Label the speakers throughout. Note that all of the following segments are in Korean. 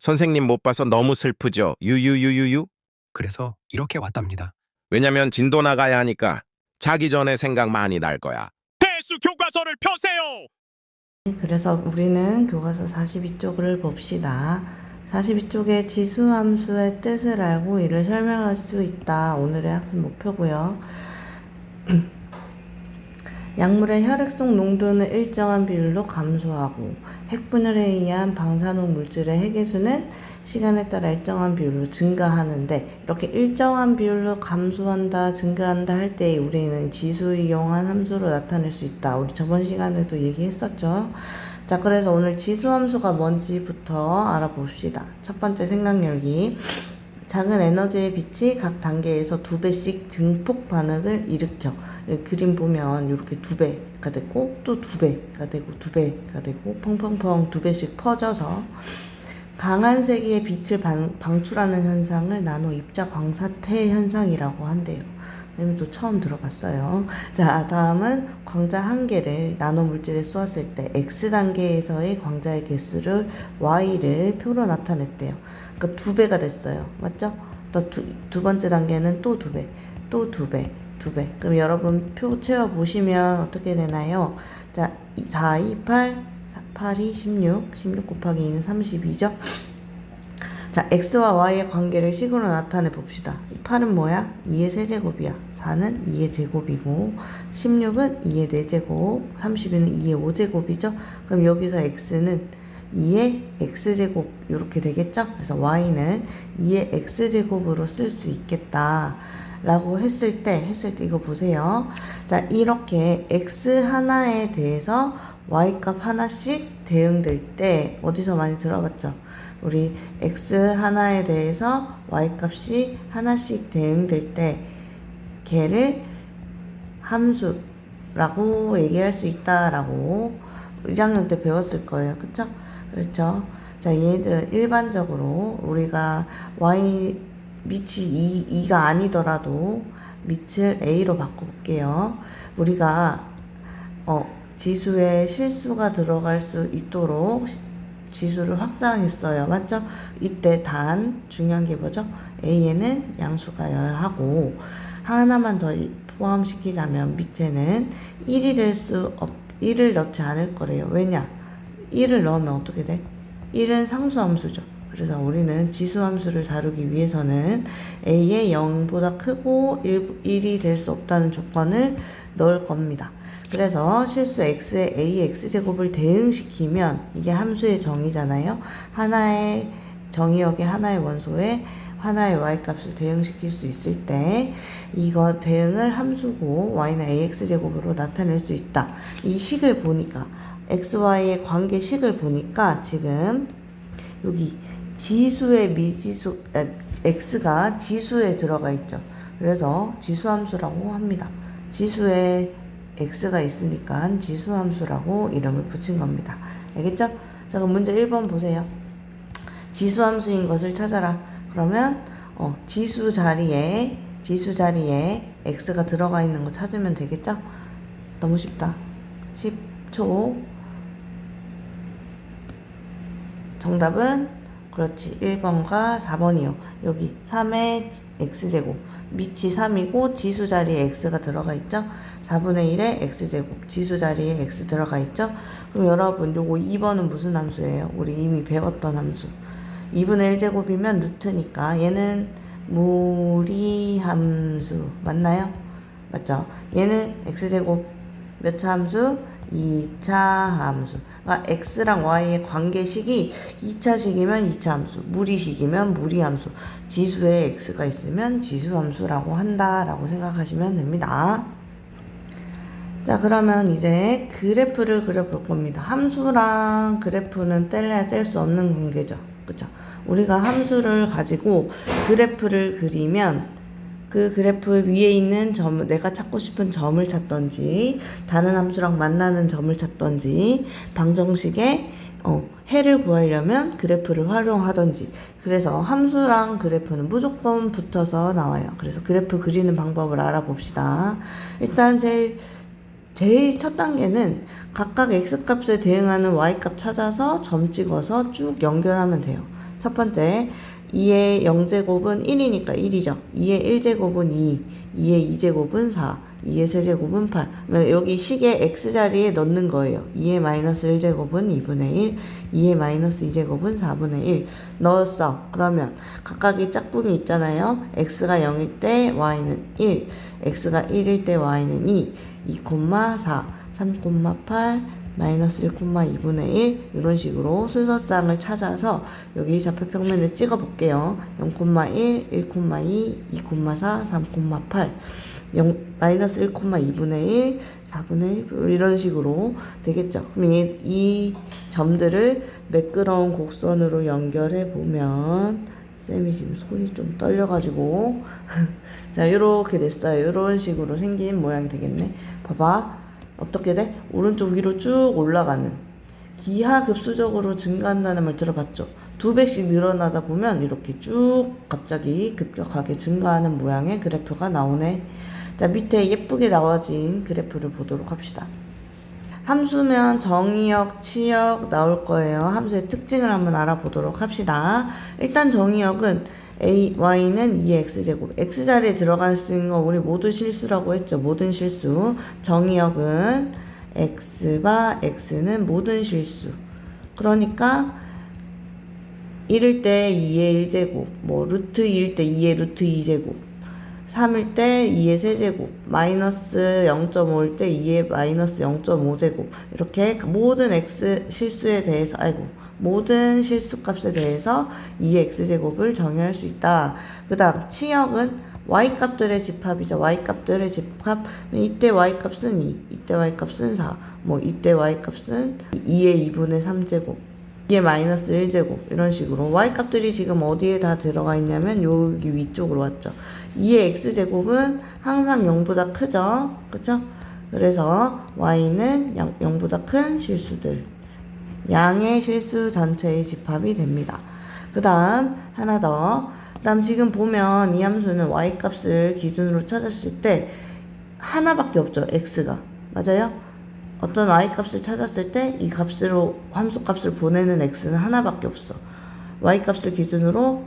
Speaker 1: 선생님 못 봐서 너무 슬프죠. 유유유유유.
Speaker 2: 그래서 이렇게 왔답니다.
Speaker 1: 왜냐면 진도 나가야 하니까 자기 전에 생각 많이 날 거야.
Speaker 3: 대수 교과서를 펴세요.
Speaker 4: 그래서 우리는 교과서 42쪽을 봅시다. 42쪽에 지수함수의 뜻을 알고 이를 설명할 수 있다. 오늘의 학습 목표고요. 약물의 혈액속 농도는 일정한 비율로 감소하고 핵분열에 의한 방사능 물질의 핵의수는 시간에 따라 일정한 비율로 증가하는데, 이렇게 일정한 비율로 감소한다, 증가한다 할 때 우리는 지수 이용한 함수로 나타낼 수 있다. 우리 저번 시간에도 얘기했었죠. 자, 그래서 오늘 지수함수가 뭔지부터 알아봅시다. 첫 번째 생각열기. 작은 에너지의 빛이 각 단계에서 2배씩 증폭 반응을 일으켜. 그림 보면 이렇게 2배가 되고 또 2배가 되고 2배가 되고 펑펑펑 2배씩 퍼져서 강한 세기의 빛을 방출하는 현상을 나노 입자 광사태 현상이라고 한대요. 또 처음 들어봤어요. 자, 다음은 광자 한 개를 나노 물질에 쏘았을 때 X단계에서의 광자의 개수를 Y를 표로 나타냈대요. 그러니까 2배가 됐어요. 맞죠? 또 두 번째 단계는 또 2배, 또 2배, 2배. 그럼 여러분 표 채워보시면 어떻게 되나요? 자, 4, 2, 8, 8, 2, 16, 16 곱하기 2는 32죠? 자, x와 y의 관계를 식으로 나타내 봅시다. 8은 뭐야? 2의 세제곱이야. 4는 2의 제곱이고 16은 2의 4제곱, 32는 2의 5제곱이죠? 그럼 여기서 x는 2의 x제곱 이렇게 되겠죠? 그래서 y는 2의 x제곱으로 쓸 수 있겠다 라고 했을 때 이거 보세요. 자, 이렇게 x 하나에 대해서 y값 하나씩 대응될 때 어디서 많이 들어봤죠? 우리 x 하나에 대해서 y값이 하나씩 대응될 때 걔를 함수라고 얘기할 수 있다라고 1학년 때 배웠을 거예요. 그쵸? 그렇죠? 자, 얘들 일반적으로 우리가 y 밑이 2가 아니더라도 밑을 a로 바꿔볼게요. 우리가 지수에 실수가 들어갈 수 있도록 지수를 확장했어요. 맞죠? 이때 단 중요한 게 뭐죠? a에는 양수가여야 하고 하나만 더 포함시키자면 밑에는 1을 넣지 않을 거래요. 왜냐? 1을 넣으면 어떻게 돼? 1은 상수함수죠. 그래서 우리는 지수함수를 다루기 위해서는 a의 0보다 크고 1이 될 수 없다는 조건을 넣을 겁니다. 그래서 실수 x에 a의 x제곱을 대응시키면 이게 함수의 정의잖아요. 하나의 정의역에 하나의 원소에 하나의 y값을 대응시킬 수 있을 때 이거 대응을 함수고 y는 ax제곱으로 나타낼 수 있다. 이 식을 보니까 xy의 관계식을 보니까 지금 여기 지수의 미지수 x가 지수에 들어가 있죠. 그래서 지수함수라고 합니다. 지수에 x가 있으니까 지수함수라고 이름을 붙인 겁니다. 알겠죠? 자, 그럼 문제 1번 보세요. 지수함수인 것을 찾아라. 그러면 지수 자리에 x가 들어가 있는 거 찾으면 되겠죠? 너무 쉽다. 10초. 정답은 그렇지. 1번과 4번이요. 여기 3의 x제곱. 밑이 3이고 지수 자리에 x가 들어가 있죠. 4분의 1의 x제곱. 지수 자리에 x 들어가 있죠. 그럼 여러분 요거 2번은 무슨 함수예요? 우리 이미 배웠던 함수. 2분의 1제곱이면 루트니까 얘는 무리함수 맞나요? 맞죠? 얘는 x제곱 몇 차 함수? 2차 함수. 그러니까 x랑 y의 관계식이 2차식이면 2차 함수, 무리식이면 무리함수, 지수에 x가 있으면 지수함수라고 한다라고 생각하시면 됩니다. 자, 그러면 이제 그래프를 그려볼 겁니다. 함수랑 그래프는 뗄래야 뗄 수 없는 관계죠. 그쵸? 우리가 함수를 가지고 그래프를 그리면 그 그래프 위에 있는 점, 내가 찾고 싶은 점을 찾던지 다른 함수랑 만나는 점을 찾던지 방정식에 해를 구하려면 그래프를 활용하던지. 그래서 함수랑 그래프는 무조건 붙어서 나와요. 그래서 그래프 그리는 방법을 알아봅시다. 일단 제일 첫 단계는 각각 x값에 대응하는 y값 찾아서 점 찍어서 쭉 연결하면 돼요. 첫 번째 2의 0제곱은 1이니까 1이죠. 2의 1제곱은 2, 2의 2제곱은 4, 2의 세제곱은 8. 여기 식의 x자리에 넣는 거예요. 2의 마이너스 1제곱은 2분의 1, 2의 마이너스 2제곱은 4분의 1 넣었어. 그러면 각각의 짝꿍이 있잖아요. x가 0일 때 y는 1, x가 1일 때 y는 2, 2,4, 3,8, 마이너스 1,2분의 1 이런 식으로 순서쌍을 찾아서 여기 좌표평면을 찍어 볼게요. 0,1, 1,2, 2,4, 3,8 마이너스 1,2분의 1, 4분의 1 이런 식으로 되겠죠. 그럼 이 점들을 매끄러운 곡선으로 연결해 보면 쌤이 지금 손이 좀 떨려가지고 자 이렇게 됐어요. 이런 식으로 생긴 모양이 되겠네. 봐봐. 어떻게 돼? 오른쪽 위로 쭉 올라가는 기하급수적으로 증가한다는 말 들어봤죠? 2배씩 늘어나다 보면 이렇게 쭉 갑자기 급격하게 증가하는 모양의 그래프가 나오네. 자 밑에 예쁘게 나와진 그래프를 보도록 합시다. 함수면 정의역, 치역 나올 거예요. 함수의 특징을 한번 알아보도록 합시다. 일단 정의역은 y는 2x제곱. x자리에 들어갈 수 있는 거 우리 모두 실수라고 했죠. 모든 실수. 정의역은 x바 x는 모든 실수. 그러니까 1일 때 2의 1제곱, 뭐 루트 2일 때 2의 루트 2제곱, 3일 때 2의 세제곱, 마이너스 0.5일 때 2의 마이너스 0.5제곱 이렇게 모든 x 실수에 대해서 모든 실수값에 대해서 2의 x제곱을 정의할 수 있다. 그 다음 치역은 y값들의 집합이죠. y값들의 집합. 이때 y값은 2, 이때 y값은 4, 뭐 이때 y값은 2의 2분의 3제곱, 2의 마이너스 1제곱 이런 식으로 y값들이 지금 어디에 다 들어가 있냐면 여기 위쪽으로 왔죠. 2의 x제곱은 항상 0보다 크죠. 그쵸? 그래서 y는 0보다 큰 실수들, 양의 실수 전체의 집합이 됩니다. 그 다음 하나 더. 그 다음 지금 보면 이 함수는 y값을 기준으로 찾았을 때 하나밖에 없죠. x가. 맞아요? 어떤 y값을 찾았을 때 이 값으로 함수값을 보내는 x는 하나밖에 없어. y값을 기준으로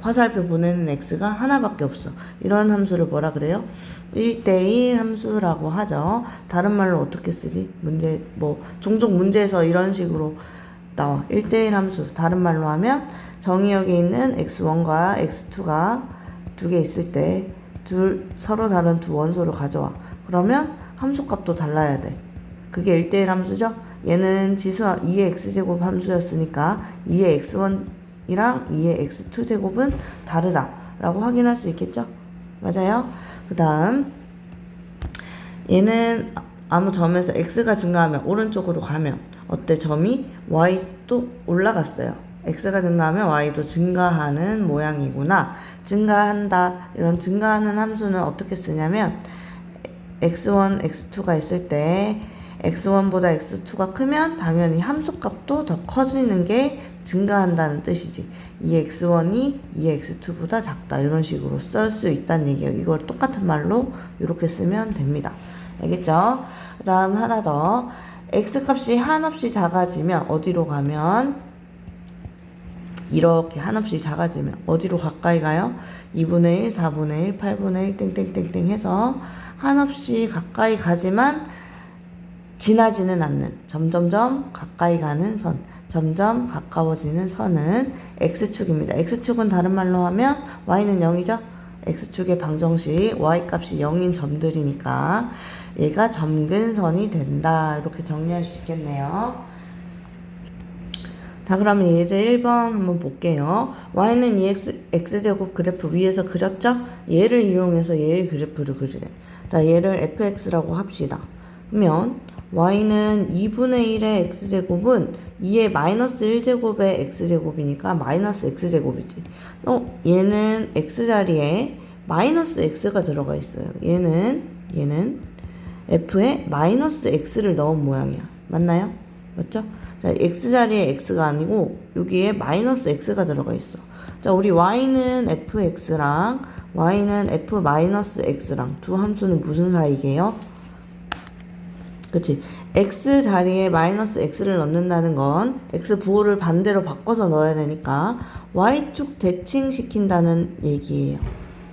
Speaker 4: 화살표 보내는 x가 하나밖에 없어. 이런 함수를 뭐라 그래요? 1대1 함수라고 하죠. 다른 말로 어떻게 쓰지? 종종 문제에서 이런 식으로 나와. 1대1 함수. 다른 말로 하면 정의역에 있는 x1과 x2가 두 개 있을 때 서로 다른 두 원소를 가져와. 그러면 함수값도 달라야 돼. 그게 1대1 함수죠? 얘는 지수 2의 x제곱 함수였으니까 2의 x1이랑 2의 x2제곱은 다르다 라고 확인할 수 있겠죠? 맞아요? 그 다음 얘는 아무 점에서 x가 증가하면 오른쪽으로 가면 어때? 점이 y 또 올라갔어요. x가 증가하면 y도 증가하는 모양이구나. 증가한다. 이런 증가하는 함수는 어떻게 쓰냐면 x1, x2가 있을 때 x1보다 x2가 크면 당연히 함수값도 더 커지는 게 증가한다는 뜻이지. 이 x1이 이 x2보다 작다. 이런 식으로 쓸 수 있다는 얘기예요. 이걸 똑같은 말로 이렇게 쓰면 됩니다. 알겠죠? 그 다음 하나 더. x값이 한없이 작아지면 어디로 가면 이렇게 한없이 작아지면 어디로 가까이 가요? 2분의 1, 4분의 1, 8분의 1 땡땡땡땡 해서 한없이 가까이 가지만 지나지는 않는 점점점 가까이 가는 선, 점점 가까워지는 선은 x축입니다. x축은 다른 말로 하면 y는 0이죠. x축의 방정식 y값이 0인 점들이니까 얘가 점근선이 된다. 이렇게 정리할 수 있겠네요. 자, 그러면 예제 1번 한번 볼게요. y는 2x제곱 그래프 위에서 그렸죠? 얘를 이용해서 얘의 그래프를 그리래. 자, 얘를 fx라고 합시다. 그러면 y는 2분의 1의 x제곱은 2의 마이너스 1제곱의 x제곱이니까 마이너스 x제곱이지. 얘는 x자리에 마이너스 x가 들어가 있어요. 얘는 f에 마이너스 x를 넣은 모양이야. 맞나요? 맞죠? 자, x자리에 x가 아니고 여기에 마이너스 x가 들어가 있어. 자, 우리 y는 fx랑 y는 f 마이너스 x랑 두 함수는 무슨 사이게요? 그치? x 자리에 마이너스 x를 넣는다는 건 x 부호를 반대로 바꿔서 넣어야 되니까 y축 대칭시킨다는 얘기예요.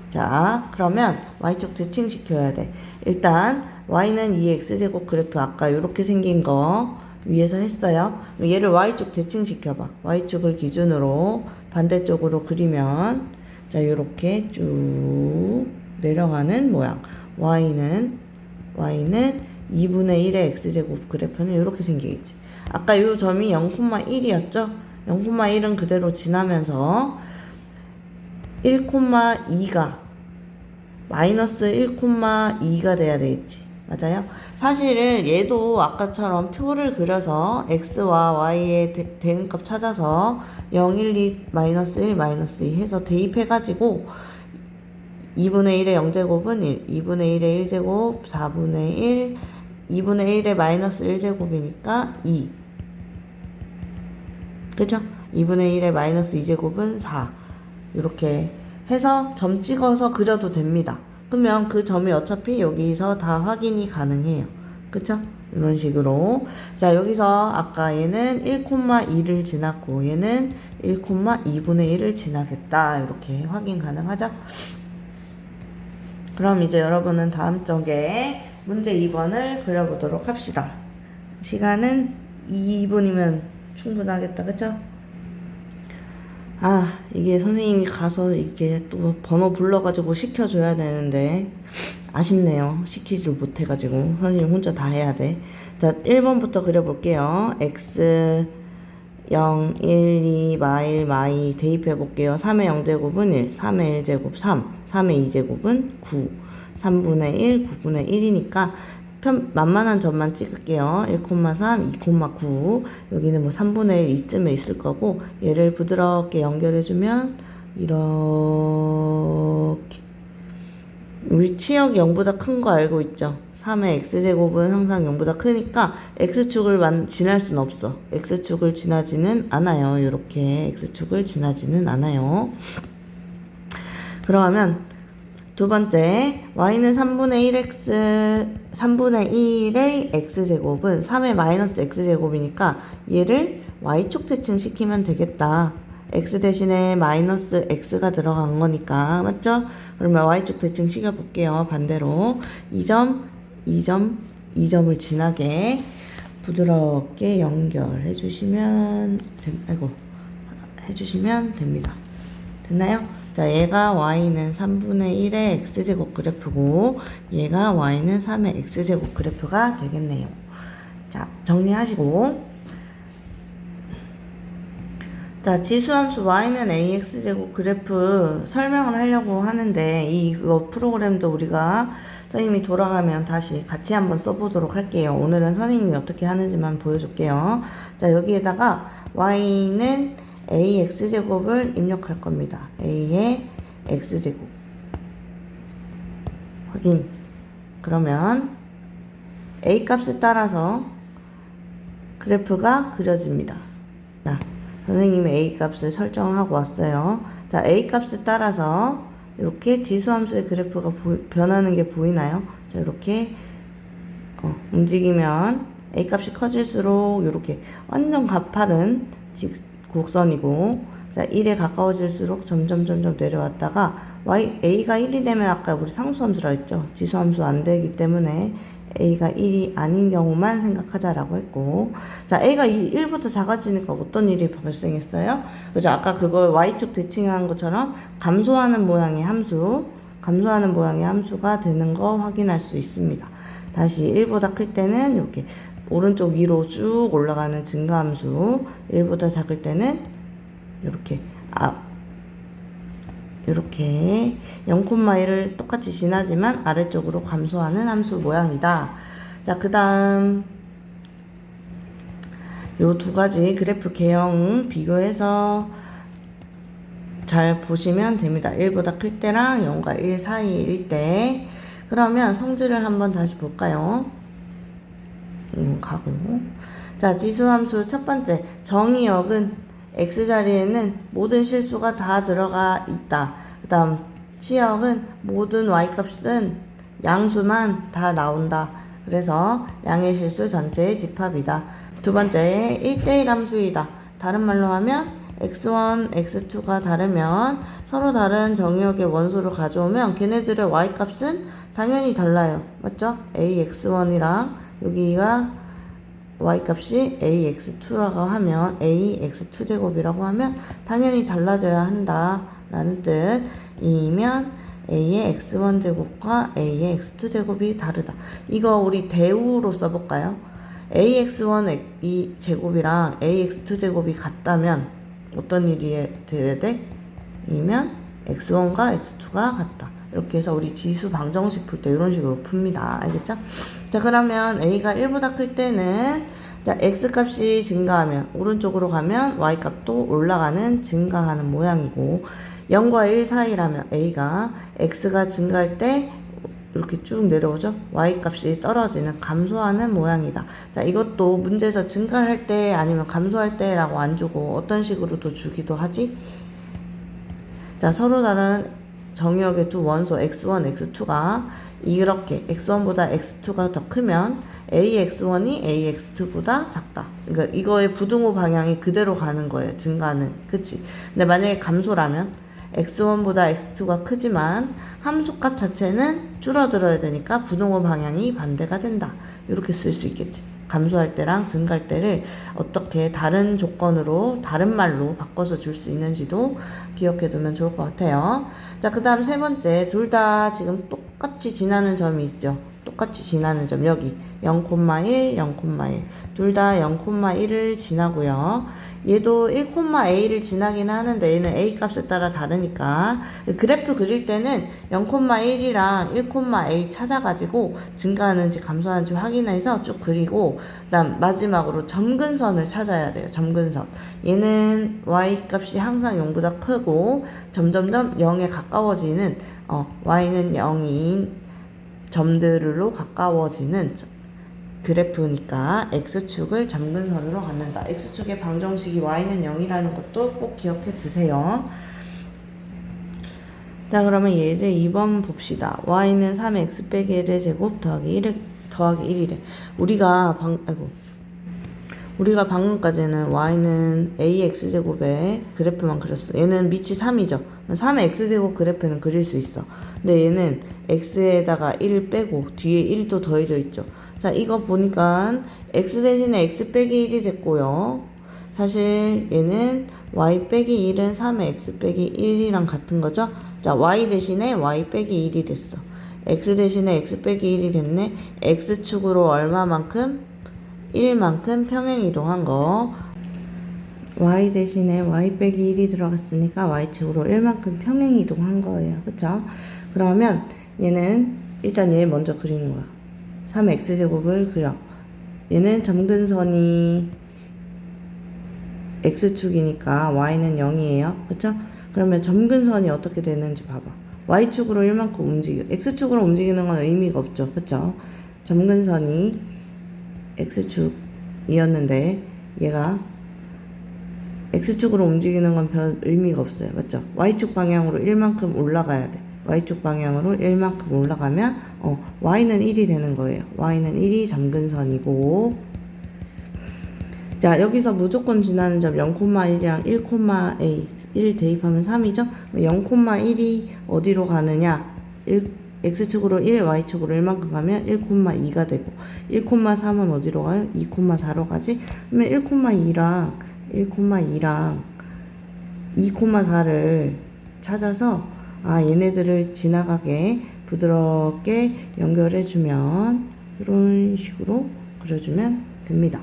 Speaker 4: 자, 그러면 y축 대칭시켜야 돼. 일단 y는 2x제곱 그래프 아까 이렇게 생긴 거 위에서 했어요. 얘를 y축 대칭시켜봐. y축을 기준으로 반대쪽으로 그리면 자, 이렇게 쭉 내려가는 모양. y는 2분의 1의 x제곱 그래프는 이렇게 생기겠지. 아까 이 점이 0,1이었죠? 0,1은 그대로 지나면서 1,2가 마이너스 1,2가 돼야 되겠지. 맞아요? 사실은 얘도 아까처럼 표를 그려서 x와 y의 대응값 찾아서 0, 1, 2, 마이너스 1, 마이너스 2 해서 대입해가지고 2분의 1의 0제곱은 1, 2분의 1의 1제곱, 4분의 1, 2분의 1의 마이너스 1제곱이니까 2. 그쵸? 2분의 1의 마이너스 2제곱은 4. 이렇게 해서 점 찍어서 그려도 됩니다. 그러면 그 점이 어차피 여기서 다 확인이 가능해요. 그쵸? 이런 식으로. 자, 여기서 아까 얘는 1,2를 지났고 얘는 1,2분의 1을 지나겠다. 이렇게 확인 가능하죠? 그럼 이제 여러분은 다음 쪽에 문제 2번을 그려보도록 합시다. 시간은 2분이면 충분하겠다. 그쵸? 아, 이게 선생님이 가서 이게 또 번호 불러가지고 시켜줘야 되는데 아쉽네요. 시키질 못해가지고 선생님 혼자 다 해야 돼. 자, 1번부터 그려볼게요. x 0, 1, 2, 마일, 마이 대입해볼게요. 3의 0제곱은 1, 3의 1제곱 3, 3의 2제곱은 9, 3분의 1, 9분의 1이니까 만만한 점만 찍을게요. 1,3, 2,9 여기는 뭐 3분의 1 이쯤에 있을 거고 얘를 부드럽게 연결해주면 이렇게 우리 치역이 0보다 큰 거 알고 있죠? 3의 x제곱은 항상 0보다 크니까 x축을 지날 순 없어. x축을 지나지는 않아요. 이렇게 x축을 지나지는 않아요. 그러면 두 번째 y는 3분의 1의 x제곱은 3의 마이너스 x제곱이니까 얘를 y축 대칭시키면 되겠다. x 대신에 마이너스 x가 들어간 거니까 맞죠? 그러면 y축 대칭 시켜볼게요. 반대로 2점, 2점, 2점을 지나게 부드럽게 연결해 주시면 해주시면 됩니다. 됐나요? 자, 얘가 y는 3분의 1의 x제곱 그래프고 얘가 y는 3의 x제곱 그래프가 되겠네요. 자, 정리하시고 자, 지수함수 y는 ax제곱 그래프 설명을 하려고 하는데 이거 프로그램도 우리가 선생님이 돌아가면 다시 같이 한번 써보도록 할게요. 오늘은 선생님이 어떻게 하는지만 보여줄게요. 자, 여기에다가 y는 ax제곱을 입력할 겁니다. a의 x제곱 확인. 그러면 a 값에 따라서 그래프가 그려집니다. 자, 선생님이 a 값을 설정하고 왔어요. 자, a 값에 따라서 이렇게 지수함수의 그래프가 변하는 게 보이나요? 자, 이렇게 움직이면 a 값이 커질수록 이렇게 완전 가파른 곡선이고, 자, 1에 가까워질수록 점점 내려왔다가 a가 1이 되면 아까 우리 상수함수라 했죠. 지수함수 안 되기 때문에 a가 1이 아닌 경우만 생각하자라고 했고, 자, a가 1보다 작아지니까 어떤 일이 발생했어요? 그죠? 아까 그거 y축 대칭한 것처럼 감소하는 모양의 함수가 되는 거 확인할 수 있습니다. 다시 1보다 클 때는 이렇게 오른쪽 위로 쭉 올라가는 증가함수, 1보다 작을 때는 이렇게 이렇게 0,1을 똑같이 지나지만 아래쪽으로 감소하는 함수 모양이다. 자, 그 다음 요 두 가지 그래프 개형 비교해서 잘 보시면 됩니다. 1보다 클 때랑 0과 1 사이일 때. 그러면 성질을 한번 다시 볼까요? 가고. 자, 지수함수 첫 번째 정의역은 x자리에는 모든 실수가 다 들어가 있다. 그 다음 치역은 모든 y값은 양수만 다 나온다. 그래서 양의 실수 전체의 집합이다. 두 번째, 1대1 함수이다. 다른 말로 하면 x1, x2가 다르면 서로 다른 정의역의 원소를 가져오면 걔네들의 y값은 당연히 달라요. 맞죠? ax1이랑 여기가 y값이 ax2라고 하면 ax2제곱이라고 하면 당연히 달라져야 한다 라는 뜻이면 a의 x1제곱과 a의 x2제곱이 다르다. 이거 우리 대우로 써볼까요? ax1 이 제곱이랑 ax2제곱이 같다면 어떤 일이 돼야 돼? 이면 x1과 x2가 같다. 이렇게 해서 우리 지수 방정식 풀 때 이런 식으로 풉니다. 알겠죠? 자, 그러면 a가 1보다 클 때는 자, x값이 증가하면 오른쪽으로 가면 y값도 올라가는 증가하는 모양이고 0과 1 사이라면 a가 x가 증가할 때 이렇게 쭉 내려오죠. y값이 떨어지는 감소하는 모양이다. 자, 이것도 문제에서 증가할 때 아니면 감소할 때라고 안 주고 어떤 식으로도 주기도 하지. 자, 서로 다른 정의역의 두 원소 x1, x2가 이렇게 x1보다 x2가 더 크면 ax1이 ax2보다 작다. 그러니까 이거의 부등호 방향이 그대로 가는 거예요. 증가는. 그치? 근데 만약에 감소라면 x1보다 x2가 크지만 함수값 자체는 줄어들어야 되니까 부등호 방향이 반대가 된다. 이렇게 쓸 수 있겠지. 감소할 때랑 증가할 때를 어떻게 다른 조건으로 다른 말로 바꿔서 줄 수 있는지도 기억해 두면 좋을 것 같아요. 자, 그 다음 세 번째, 둘 다 지금 똑같이 지나는 점이 있죠. 똑같이 지나는 점 여기 0,1, 0,1 둘 다 0,1을 지나고요. 얘도 1,a를 지나긴 하는데 얘는 a 값에 따라 다르니까 그래프 그릴 때는 0,1이랑 1,a 찾아가지고 증가하는지 감소하는지 확인해서 쭉 그리고 그다음 마지막으로 점근선을 찾아야 돼요. 점근선. 얘는 y 값이 항상 0보다 크고 점점점 0에 가까워지는 y는 0인 점들로 가까워지는 그래프니까 x축을 점근선으로 갖는다. x축의 방정식이 y는 0이라는 것도 꼭 기억해 두세요. 자, 그러면 예제 2번 봅시다. y는 3x 빼기 1의 제곱 더하기 1이래. 우리가 방금까지는 y는 ax제곱의 그래프만 그렸어. 얘는 밑이 3이죠. 3의 x제곱 그래프는 그릴 수 있어. 근데 얘는 x에다가 1을 빼고 뒤에 1도 더해져 있죠. 자, 이거 보니까 x 대신에 x 빼기 1이 됐고요. 사실 얘는 y 빼기 1은 3의 x 빼기 1이랑 같은 거죠. 자, y 대신에 y 빼기 1이 됐어. x 대신에 x 빼기 1이 됐네. x축으로 얼마만큼? 1만큼 평행 이동한 거. y 대신에 y 빼기 1이 들어갔으니까 y축으로 1만큼 평행 이동한 거예요. 그쵸? 그러면 얘는 일단 얘 먼저 그리는 거야. 3x제곱을 그려. 얘는 점근선이 x축이니까 y는 0이에요. 그쵸? 그러면 점근선이 어떻게 되는지 봐봐. y축으로 1만큼 움직여. x축으로 움직이는 건 의미가 없죠. 그쵸? 점근선이 x축이었는데 얘가 x축으로 움직이는 건 별 의미가 없어요. 맞죠? y축 방향으로 1만큼 올라가야 돼. y축 방향으로 1만큼 올라가면 y는 1이 되는 거예요. y는 1이 점근선이고, 자, 여기서 무조건 지나는 점 0,1이랑 1,a 1 대입하면 3이죠? 0,1이 어디로 가느냐? x축으로 1, y축으로 1만큼 가면 1,2가 되고 1,3은 어디로 가요? 2,4로 가지? 그러면 1,2랑 2,4를 찾아서 얘네들을 지나가게 부드럽게 연결해주면 이런 식으로 그려주면 됩니다.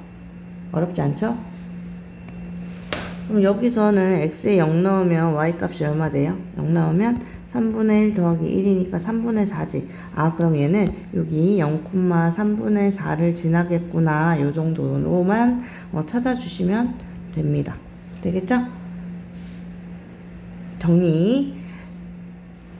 Speaker 4: 어렵지 않죠? 그럼 여기서는 x에 0 넣으면 y 값이 얼마 돼요? 0 넣으면 3분의 1 더하기 1이니까 3분의 4지. 그럼 얘는 여기 0,3분의 4를 지나겠구나. 요 정도로만 찾아주시면 됩니다. 되겠죠? 정리.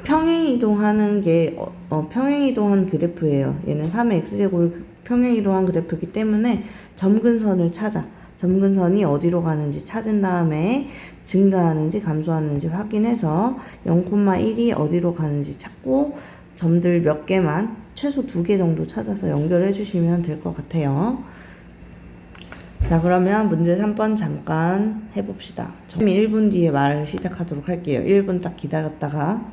Speaker 4: 평행이동하는 게 평행이동한 그래프예요. 얘는 3의 x제곱을 평행이동한 그래프이기 때문에 점근선을 찾아. 점근선이 어디로 가는지 찾은 다음에 증가하는지 감소하는지 확인해서 0,1이 어디로 가는지 찾고 점들 몇 개만 최소 2개 정도 찾아서 연결해 주시면 될 것 같아요. 자, 그러면 문제 3번 잠깐 해봅시다. 1분 뒤에 말을 시작하도록 할게요. 1분 딱 기다렸다가.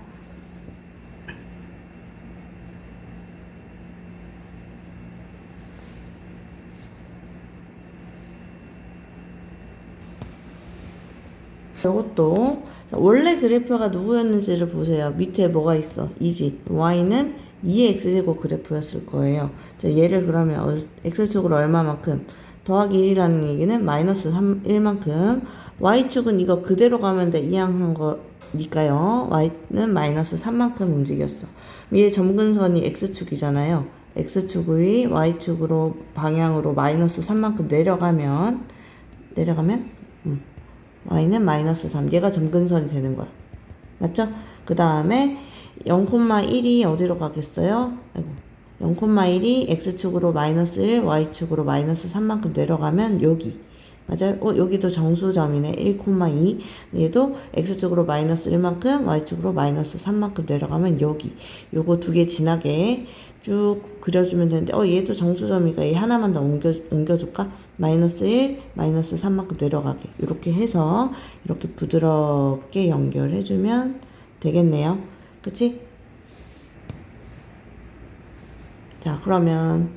Speaker 4: 이것도 원래 그래프가 누구였는지를 보세요. 밑에 뭐가 있어? 2지. y는 2의 x제곱 그래프였을 거예요. 자, 얘를 그러면 x축으로 얼마만큼? 더하기 1이라는 얘기는 마이너스 1만큼. y축은 이거 그대로 가면 돼. 이항한 거니까요. y는 마이너스 3만큼 움직였어. 얘 점근선이 x축이잖아요. x축의 y축으로 방향으로 마이너스 3만큼 내려가면 y는 마이너스 3. 얘가 점근선이 되는 거야. 맞죠? 그 다음에 0,1이 어디로 가겠어요? 0,1이 x축으로 마이너스 1, y축으로 마이너스 3만큼 내려가면 여기. 맞아요? 여기도 정수점이네. 1,2. 얘도 x축으로 마이너스 1만큼, y축으로 마이너스 3만큼 내려가면 여기. 요거 2개 지나게 쭉 그려주면 되는데, 얘도 정수점이니까 얘 하나만 더 옮겨줄까? 마이너스 1, 마이너스 3만큼 내려가게. 이렇게 해서 이렇게 부드럽게 연결해주면 되겠네요. 그치? 자, 그러면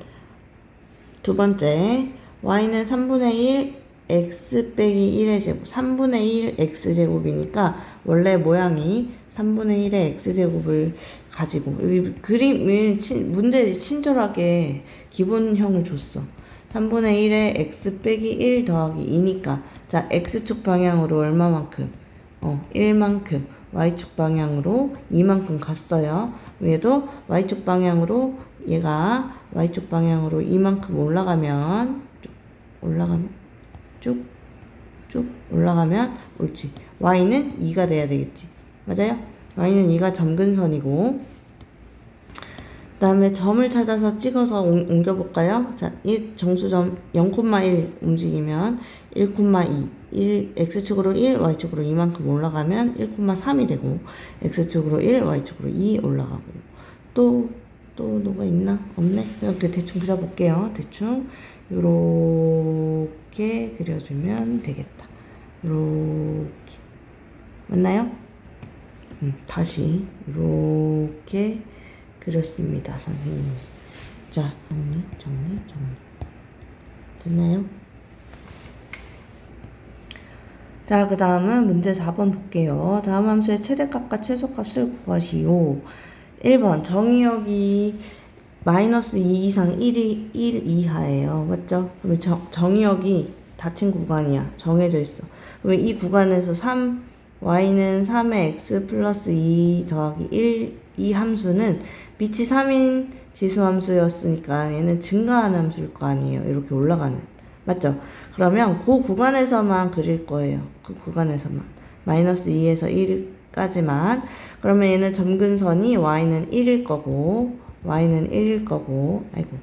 Speaker 4: 두 번째, y는 3분의 1, x 빼기 1의 제곱, 3분의 1 x제곱이니까 원래 모양이 3분의 1의 x제곱을 가지고 여기 그림을 문제에 친절하게 기본형을 줬어. 3분의 1의 x 빼기 1 더하기 2니까 자, x축 방향으로 얼마만큼? 1만큼. y축 방향으로 2만큼 갔어요. 얘도 y축 방향으로 얘가 y축 방향으로 이만큼 올라가면 쭉 올라가면 옳지. y는 2가 돼야 되겠지. 맞아요? y는 2가 점근선이고 그 다음에 점을 찾아서 찍어서 옮겨볼까요? 자, 이 정수점 0,1 움직이면 1,2 x축으로 1, y축으로 2만큼 올라가면 1,3이 되고 x축으로 1, y축으로 2 올라가고 또 뭐가 있나? 없네? 그냥 대충 그려볼게요. 대충 요렇게 그려주면 되겠다. 요렇게 맞나요? 다시 요렇게 그렸습니다. 선생님. 자, 정리 됐나요? 자, 그 다음은 문제 4번 볼게요. 다음 함수의 최대값과 최소값을 구하시오. 1번 정의역이 마이너스 2 이상 1 이하예요. 맞죠? 그러면 정의역이 닫힌 구간이야. 정해져 있어. 그러면 이 구간에서 y는 3의 x 플러스 2 더하기 1, 이 함수는 밑이 3인 지수함수였으니까 얘는 증가하는 함수일 거 아니에요. 이렇게 올라가는. 맞죠? 그러면 그 구간에서만 그릴 거예요. 그 구간에서만. 마이너스 2에서 1까지만. 그러면 얘는 점근선이 y는 1일 거고 아이고.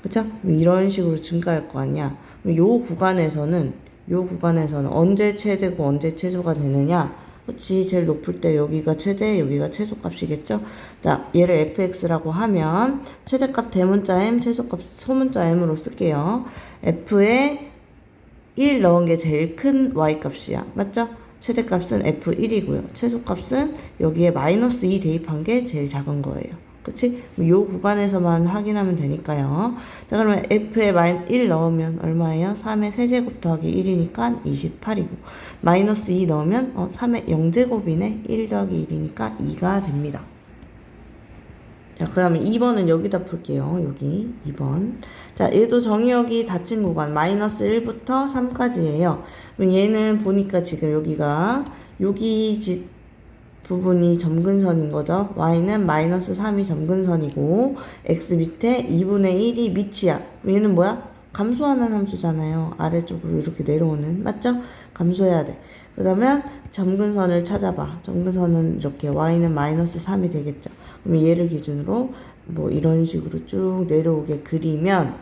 Speaker 4: 그쵸? 이런 식으로 증가할 거 아니야. 요 구간에서는 언제 최대고 언제 최소가 되느냐? 그치? 제일 높을 때 여기가 최대, 여기가 최소값이겠죠? 자, 얘를 fx라고 하면 최대값 대문자 m, 최소값 소문자 m으로 쓸게요. f에 1 넣은 게 제일 큰 y값이야. 맞죠? 최대값은 f1이고요. 최소값은 여기에 마이너스 2 대입한 게 제일 작은 거예요. 그치? 요 구간에서만 확인하면 되니까요. 자, 그러면 f에 1 넣으면 얼마예요? 3의 세제곱 더하기 1이니까 28이고 마이너스 2 넣으면 3의 0제곱이네. 1 더하기 1이니까 2가 됩니다. 자, 그 다음에 2번은 여기다 풀게요. 여기 2번. 자, 얘도 정의역이 닫힌 구간 마이너스 1부터 3까지예요. 그럼 얘는 보니까 지금 여기 부분이 점근선인 거죠. y는 마이너스 3이 점근선이고 x 밑에 2분의 1이 밑이야. 얘는 뭐야? 감소하는 함수잖아요. 아래쪽으로 이렇게 내려오는. 맞죠? 감소해야 돼. 그러면 점근선을 찾아봐. 점근선은 이렇게 y는 마이너스 3이 되겠죠. 그럼 얘를 기준으로 뭐 이런 식으로 쭉 내려오게 그리면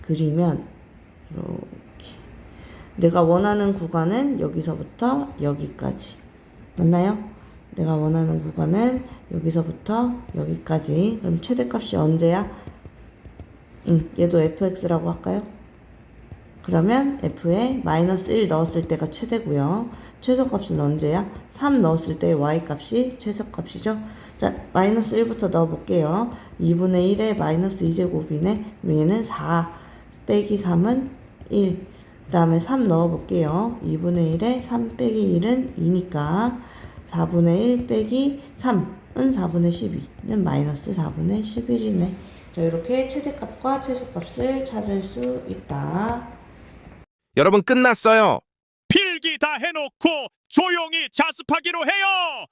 Speaker 4: 이렇게 내가 원하는 구간은 여기서부터 여기까지. 맞나요? 내가 원하는 구간은 여기서부터 여기까지. 그럼 최대값이 언제야? 얘도 fx라고 할까요? 그러면 f에 마이너스 1 넣었을 때가 최대고요. 최소값은 언제야? 3 넣었을 때 y값이 최소값이죠. 자, 마이너스 1부터 넣어볼게요. 2분의 1에 마이너스 2제곱이네. 그럼 얘는 4 빼기 3은 1. 그 다음에 3 넣어볼게요. 2분의 1에 3 빼기 1은 2니까 4분의 1 빼기 3은 4분의 12는 마이너스 4분의 11이네. 자, 이렇게 최대값과 최소값을 찾을 수 있다.
Speaker 1: 여러분 끝났어요.
Speaker 3: 필기 다 해놓고 조용히 자습하기로 해요.